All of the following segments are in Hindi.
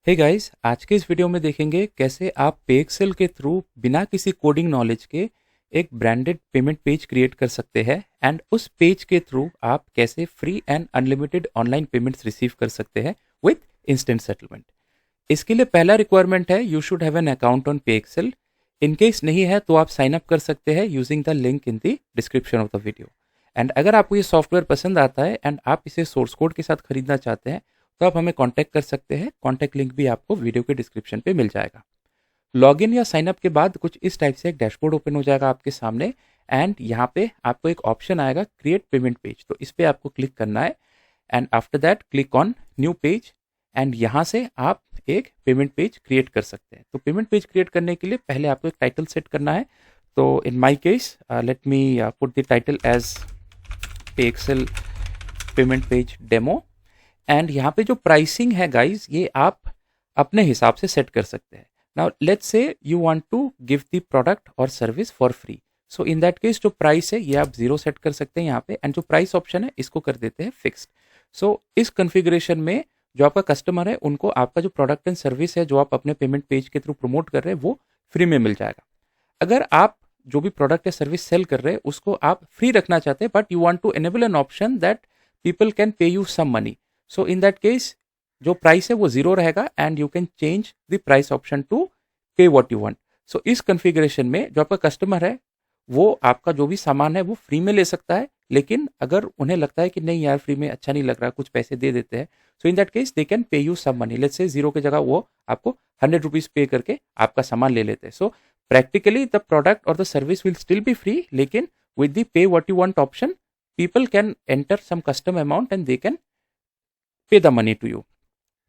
हे गाइस, आज के इस वीडियो में देखेंगे कैसे आप पेएक्सेल के थ्रू बिना किसी कोडिंग नॉलेज के एक ब्रांडेड पेमेंट पेज क्रिएट कर सकते हैं एंड उस पेज के थ्रू आप कैसे free and unlimited online payments receive कर सकते हैं विथ इंस्टेंट सेटलमेंट। इसके लिए पहला रिक्वायरमेंट है you should have an account on Payexcel. In case नहीं है तो आप साइन अप कर सकते हैं using the link in the description of the video. And अगर आपको ये सॉफ्टवेयर पसंद आता है एंड आप इसे सोर्स कोड के साथ खरीदना चाहते हैं तो आप हमें कांटेक्ट कर सकते हैं। कांटेक्ट लिंक भी आपको वीडियो के डिस्क्रिप्शन पे मिल जाएगा। लॉगिन या साइन अप के बाद कुछ इस टाइप से एक डैशबोर्ड ओपन हो जाएगा आपके सामने एंड यहाँ पे आपको एक ऑप्शन आएगा क्रिएट पेमेंट पेज, तो इस पे आपको क्लिक करना है and after that click on new page and यहाँ से आप एक पेमेंट पेज क्रिएट कर सकते हैं। तो पेमेंट पेज क्रिएट करने के लिए पहले आपको एक टाइटल सेट करना है। तो in my case let me put the title as Payexcel payment page demo and यहाँ पे जो प्राइसिंग है गाइज ये आप अपने हिसाब से सेट कर सकते हैं। Now let's say you want to give the product और service for free, so in that case जो प्राइस है ये आप 0 सेट कर सकते हैं यहाँ पे एंड जो प्राइस ऑप्शन है इसको कर देते हैं फिक्स्ड। सो इस कॉन्फ़िगरेशन में जो आपका कस्टमर है उनको आपका जो प्रोडक्ट एंड सर्विस है जो आप अपने पेमेंट पेज के थ्रू प्रमोट कर रहे हैं वो फ्री में मिल जाएगा। अगर आप जो भी प्रोडक्ट या सर्विस सेल कर रहे हैं उसको आप फ्री रखना चाहते हैं but you want to enable an option that people can pay you some money, so in that case जो प्राइस है वो 0 रहेगा and you can change the price option to pay what you want. So इस कॉन्फ़िगरेशन में जो आपका कस्टमर है वो आपका जो भी सामान है वो फ्री में ले सकता है, लेकिन अगर उन्हें लगता है कि नहीं यार फ्री में अच्छा नहीं लग रहा, कुछ पैसे दे देते हैं, so in that case they can pay you some money. Let's say 0 की जगह वो आपको 100 रुपीज पे करके आपका सामान ले लेते हैं। सो प्रैक्टिकली द प्रोडक्ट और the service will still be free, लेकिन with the pay what you want option people can enter some custom amount and they can pay the money to you.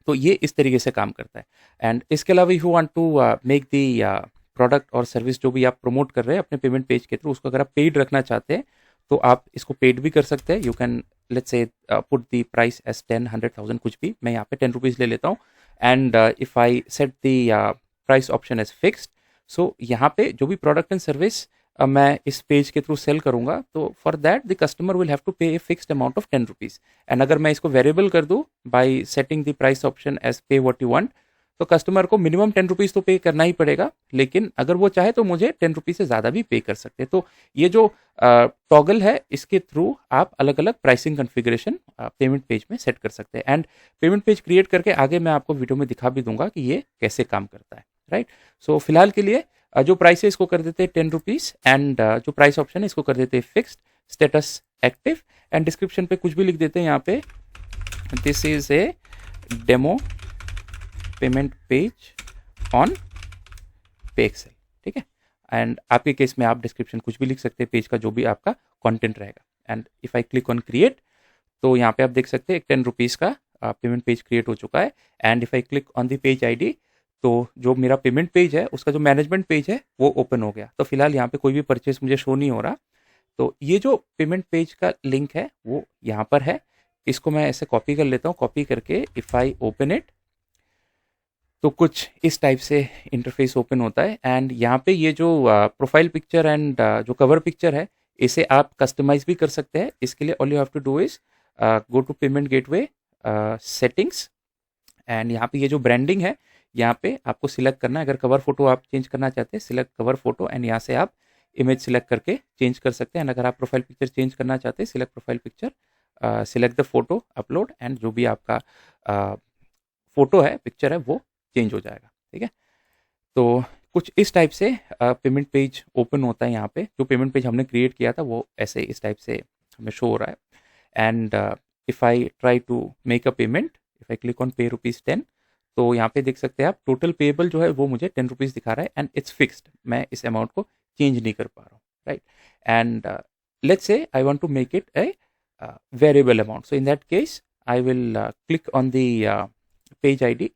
तो ये इस तरीके से काम करता है। एंड इसके अलावा if you want to make the product और सर्विस जो भी आप प्रमोट कर रहे हैं अपने पेमेंट पेज के थ्रू उसको अगर आप पेड रखना चाहते हैं तो आप इसको पेड भी कर सकते हैं। You can let's say put the price as 10, 100,000 कुछ भी, मैं यहाँ पे 10 रुपीज़ ले लेता हूँ and if I set the price option as fixed, so यहाँ पे जो भी प्रोडक्ट एंड सर्विस मैं इस पेज के थ्रू सेल करूंगा तो for that the customer will have to pay a fixed amount of 10 rupees. And अगर मैं इसको वेरिएबल कर दूं by setting the price option as pay what you want तो कस्टमर को मिनिमम 10 रुपीज़ तो पे करना ही पड़ेगा, लेकिन अगर वो चाहे तो मुझे 10 रुपीज़ से ज़्यादा भी पे कर सकते हैं। तो ये जो टॉगल है इसके थ्रू आप अलग अलग प्राइसिंग कॉन्फ़िगरेशन पेमेंट पेज में सेट कर सकते हैं एंड पेमेंट पेज क्रिएट करके आगे मैं आपको वीडियो में दिखा भी दूंगा कि ये कैसे काम करता है, राइट। सो फिलहाल के लिए जो प्राइस है इसको कर देते हैं 10 रुपीज़ एंड जो प्राइस ऑप्शन है इसको कर देते हैं fixed, status active and description पे कुछ भी लिख देते हैं यहाँ पे this is a demo payment page on Payexcel, ठीक है। एंड आपके केस में आप डिस्क्रिप्शन कुछ भी लिख सकते हैं पेज का जो भी आपका कंटेंट रहेगा। And if I click on create तो यहाँ पे आप देख सकते हैं एक 10 रुपीज़ का पेमेंट पेज क्रिएट हो चुका है and if I click on the page ID तो जो मेरा पेमेंट पेज है उसका जो मैनेजमेंट पेज है वो ओपन हो गया। तो फिलहाल यहाँ पे कोई भी परचेस मुझे शो नहीं हो रहा। तो ये जो पेमेंट पेज का लिंक है वो यहाँ पर है, इसको मैं ऐसे कॉपी कर लेता हूँ। कॉपी करके इफ आई ओपन इट तो कुछ इस टाइप से इंटरफेस ओपन होता है एंड यहाँ पे ये जो प्रोफाइल पिक्चर एंड जो कवर पिक्चर है इसे आप कस्टमाइज भी कर सकते हैं। इसके लिए all you have to do is go to payment gateway settings and यहाँ पे ये जो ब्रांडिंग है यहाँ पे आपको सिलेक्ट करना है। अगर कवर फोटो आप चेंज करना चाहते हैं सिलेक्ट कवर फोटो एंड यहाँ से आप इमेज सिलेक्ट करके चेंज कर सकते हैं। एंड अगर आप प्रोफाइल पिक्चर चेंज करना चाहते हैं select profile picture, select the photo, upload and जो भी आपका फोटो है पिक्चर है वो चेंज हो जाएगा, ठीक है। तो कुछ इस टाइप से पेमेंट पेज ओपन होता है। यहाँ पे जो पेमेंट पेज हमने क्रिएट किया था वो ऐसे इस टाइप से हमें शो हो रहा है and if I try to make a payment, if I click on pay ₹10 तो यहाँ पे देख सकते हैं आप टोटल पेएबल जो है वो मुझे 10 रुपीज़ दिखा रहा है एंड इट्स फिक्स्ड, मैं इस अमाउंट को चेंज नहीं कर पा रहा हूँ, right. And let's say I want to make it a variable amount, so in that case I will click on the page ID.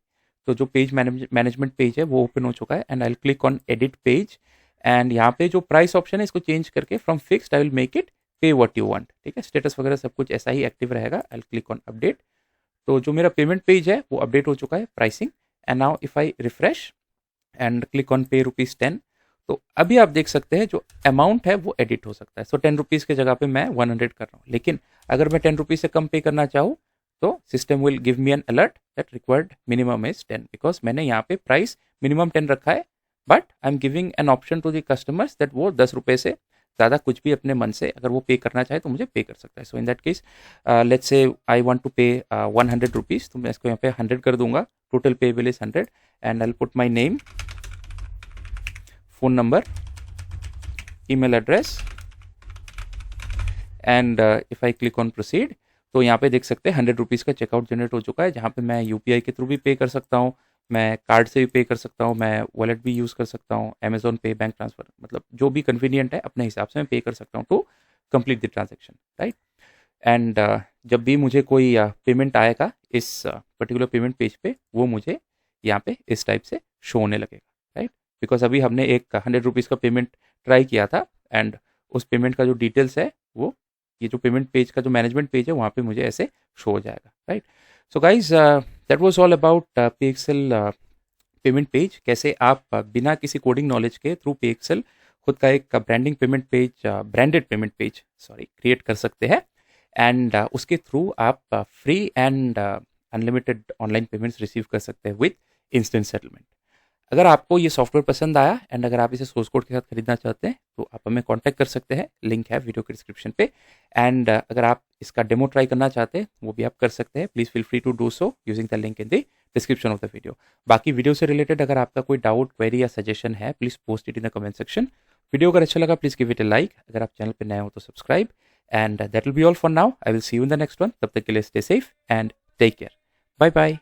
तो जो पेज मैनेजमेंट पेज है वो ओपन हो चुका है and I will click on edit page and यहाँ पे जो प्राइस ऑप्शन है इसको चेंज करके from fixed I will make it पे व्हाट यू वांट, ठीक है। स्टेटस वगैरह सब कुछ ऐसा ही एक्टिव रहेगा। आई विल क्लिक ऑन अपडेट तो जो मेरा पेमेंट पेज है वो अपडेट हो चुका है, pricing. And now if I refresh and click on pay ₹10 तो अभी आप देख सकते हैं जो अमाउंट है वो एडिट हो सकता है। सो 10 रुपीज़ की जगह पे मैं 100 कर रहा हूँ, लेकिन अगर मैं 10 रुपीज़ से कम पे करना चाहूँ तो system will give me an alert that required minimum is 10, because मैंने यहाँ पे प्राइस मिनिमम 10 रखा है, but I am giving an option to the customers that वो 10 रुपये से ज़्यादा कुछ भी अपने मन से अगर वो पे करना चाहे तो मुझे पे कर सकता है. So in that case let's say I want to पे 100 रुपीज़, तो मैं इसको यहाँ पे 100 कर दूंगा. Total payable is 100 and I put my name, phone number, email address and if I click on proceed, तो यहाँ पे देख सकते हैं 100 रुपीज़ का चेकआउट जनरेट हो चुका है, जहाँ पे मैं यूपीआई के थ्रू भी पे कर सकता हूँ, मैं कार्ड से भी पे कर सकता हूँ, मैं वॉलेट भी यूज़ कर सकता हूँ, अमेजोन पे, बैंक ट्रांसफ़र, मतलब जो भी कन्वीनियंट है अपने हिसाब से मैं पे कर सकता हूँ to complete the transaction, right. And जब भी मुझे कोई पेमेंट आएगा इस पर्टिकुलर पेमेंट पेज पे, वो मुझे यहाँ पे इस टाइप से शो होने लगेगा, राइट. बिकॉज अभी हमने एक 100 रुपीज़ का पेमेंट ट्राई किया था एंड उस पेमेंट का जो डिटेल्स है वो ये जो पेमेंट पेज का जो मैनेजमेंट पेज है वहाँ पे मुझे ऐसे शो हो जाएगा, right. So guys that was all about Payexcel payment page. कैसे आप बिना किसी कोडिंग नॉलेज के थ्रू पेएक्सेल खुद का एक ब्रांडेड पेमेंट पेज क्रिएट कर सकते हैं एंड उसके थ्रू आप free and unlimited online payments receive कर सकते हैं विथ इंस्टेंट सेटलमेंट. अगर आपको ये सॉफ्टवेयर पसंद आया एंड अगर आप इसे सोर्स कोड के साथ खरीदना चाहते हैं तो आप हमें कांटेक्ट कर सकते हैं, लिंक है वीडियो के डिस्क्रिप्शन पे. एंड अगर आप इसका डेमो ट्राई करना चाहते हैं वो भी आप कर सकते हैं. Please feel free to do so using the link in the description of the video. बाकी वीडियो से रिलेटेड अगर आपका कोई डाउट, क्वेरी या सजेशन है, please post it in the comment section. Video अगर अच्छा लगा please give it a like, अगर आप चैनल पर नए हो तो subscribe. And that will be all for now. I will see you in the next one. तब तक के लिए stay safe and take care. Bye bye.